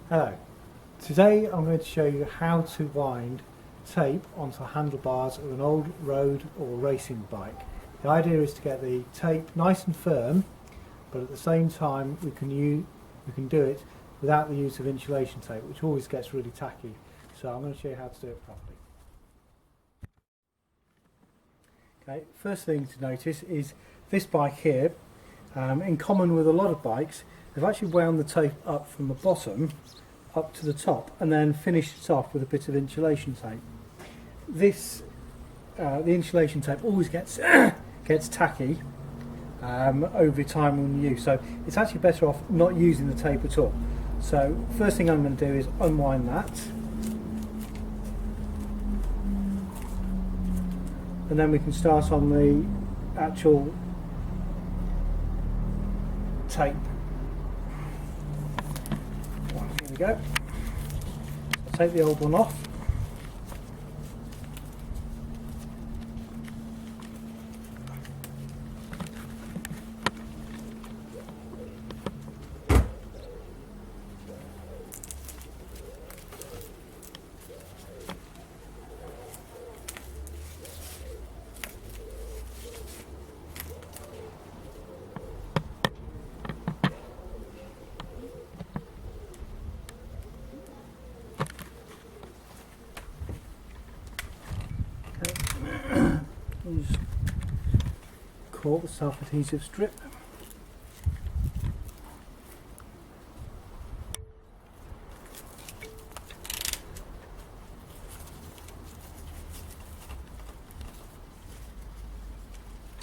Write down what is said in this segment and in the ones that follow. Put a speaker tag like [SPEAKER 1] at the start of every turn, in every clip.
[SPEAKER 1] Hello. Today I'm going to show you how to wind tape onto the handlebars of an old road or racing bike. The idea is to get the tape nice and firm, but at the same time we can do it without the use of insulation tape, which always gets really tacky. So I'm going to show you how to do it properly. Okay, first thing to notice is this bike here, in common with a lot of bikes, they've actually wound the tape up from the bottom up to the top and then finished it off with a bit of insulation tape. The insulation tape always gets gets tacky over time when you use, so it's actually better off not using the tape at all. So first thing I'm going to do is unwind that, and then we can start on the actual tape. Here we go. I'll take the old one off. Just caught the self-adhesive strip.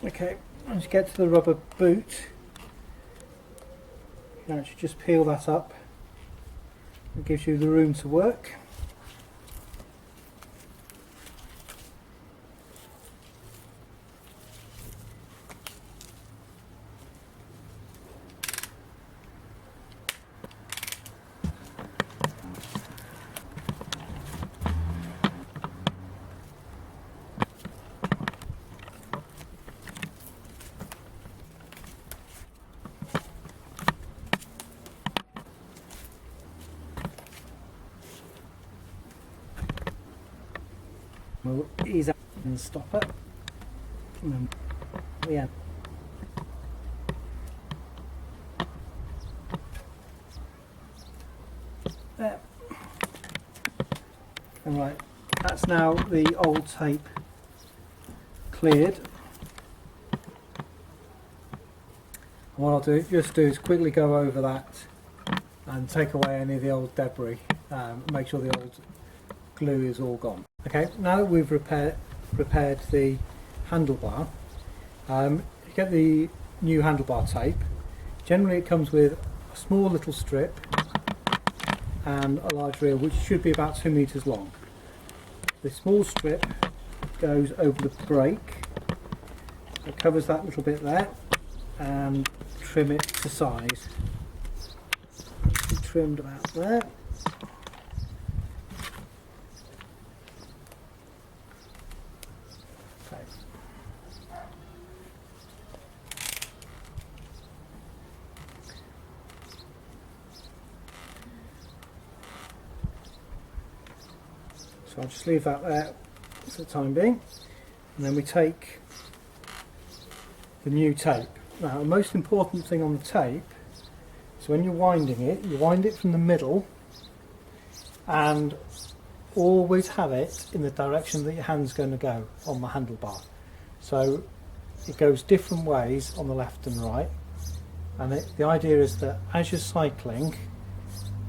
[SPEAKER 1] Okay, once you get to the rubber boot, you can actually just peel that up. It gives you the room to work. We'll ease out and stop it. And then, yeah. There. And right, that's now the old tape cleared. And what I'll just do is quickly go over that and take away any of the old debris. Make sure the old glue is all gone. Okay, now that we've repaired the handlebar, you get the new handlebar tape. Generally it comes with a small little strip and a large reel, which should be about 2 meters long. The small strip goes over the brake, it covers that little bit there, and trim it to size. It's trimmed about there. So I'll just leave that there for the time being, and then we take the new tape. Now the most important thing on the tape is when you're winding it, you wind it from the middle and always have it in the direction that your hand's going to go on the handlebar. So it goes different ways on the left and right, and the idea is that as you're cycling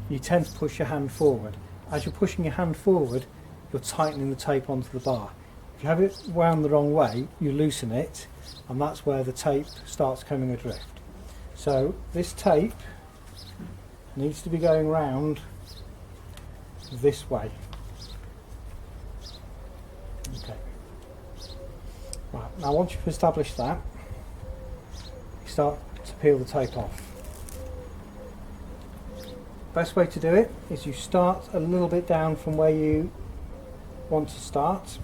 [SPEAKER 1] you tend to push your hand forward. As you're pushing your hand forward, you're tightening the tape onto the bar. If you have it wound the wrong way, you loosen it, and that's where the tape starts coming adrift. So this tape needs to be going round this way. Okay. Right, now once you've established that, you start to peel the tape off. Best way to do it is you start a little bit down from where you want to start,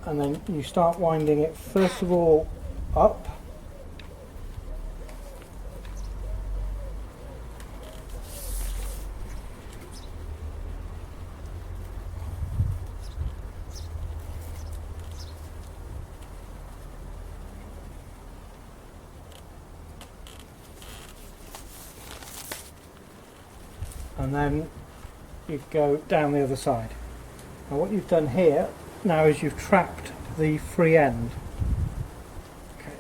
[SPEAKER 1] and then you start winding it first of all up and then you go down the other side. Now what you've done here now is you've trapped the free end. Okay.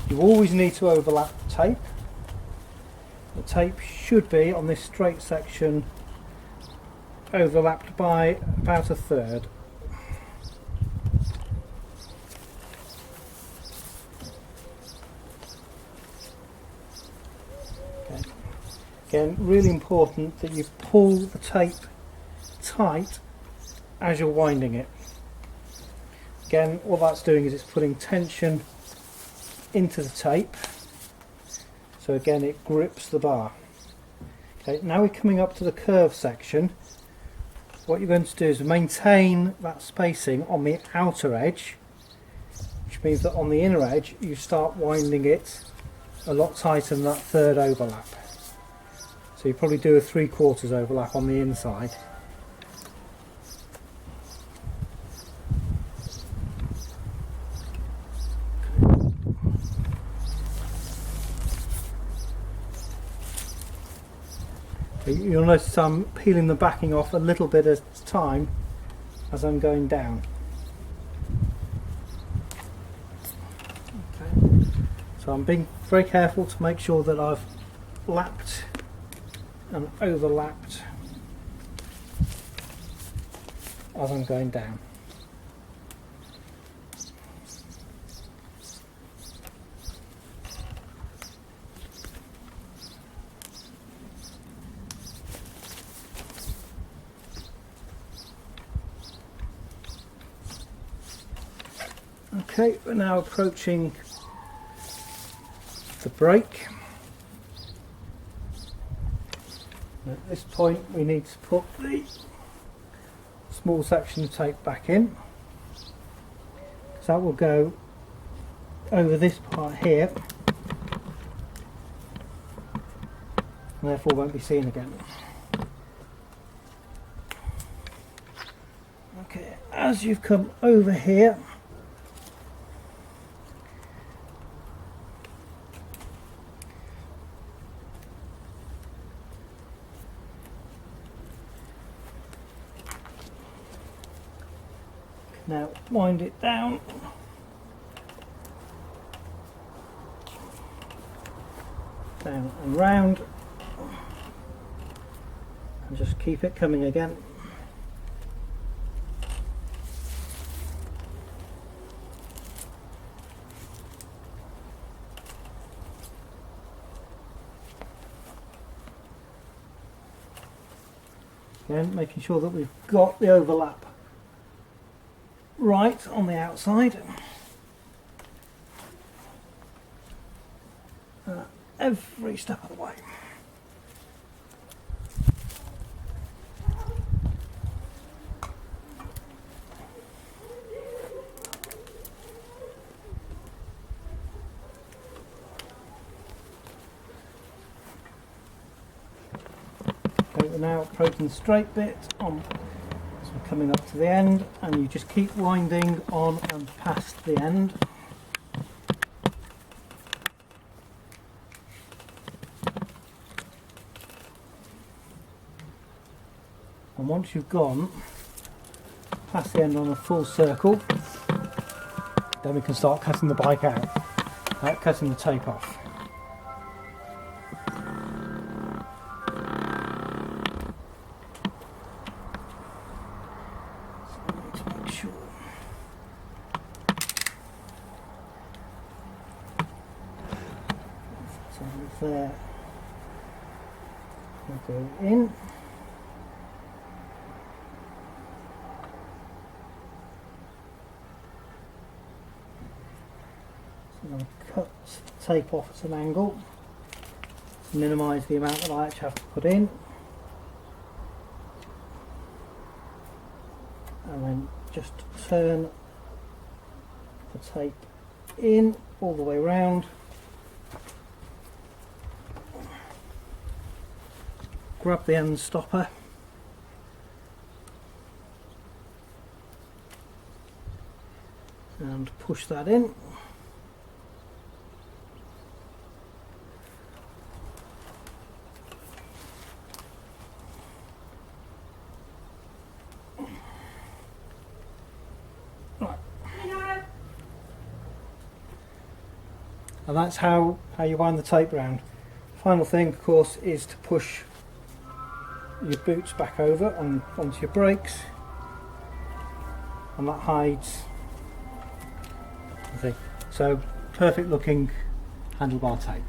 [SPEAKER 1] You always need to overlap the tape. The tape should be on this straight section overlapped by about a third. Okay. Again, really important that you pull the tape tight as you're winding it. Again, all that's doing is it's putting tension into the tape, so again it grips the bar. Okay, now we're coming up to the curve section. What you're going to do is maintain that spacing on the outer edge, which means that on the inner edge you start winding it a lot tighter than that third overlap. So you probably do a 3/4 overlap on the inside. You'll notice I'm peeling the backing off a little bit at a time as I'm going down. Okay. So I'm being very careful to make sure that I've lapped and overlapped as I'm going down. Okay, we're now approaching the break. At this point we need to put the small section of tape back in, so that will go over this part here and therefore won't be seen again. Okay, as you've come over here, now wind it down, down and round, and just keep it coming again. Again, making sure that we've got the overlap right on the outside. Every step of the way. Okay, we're now approaching the straight bit on. So we're coming up to the end, and you just keep winding on and past the end. And once you've gone past the end on a full circle, then we can start cutting the bike out, cutting the tape off. So to make sure so there, we'll go in. I'm going to cut the tape off at an angle to minimise the amount that I actually have to put in, and then just turn the tape in all the way around, grab the end stopper and push that in. And that's how you wind the tape round. Final thing, of course, is to push your boots back over onto your brakes, and that hides the thing. So perfect looking handlebar tape.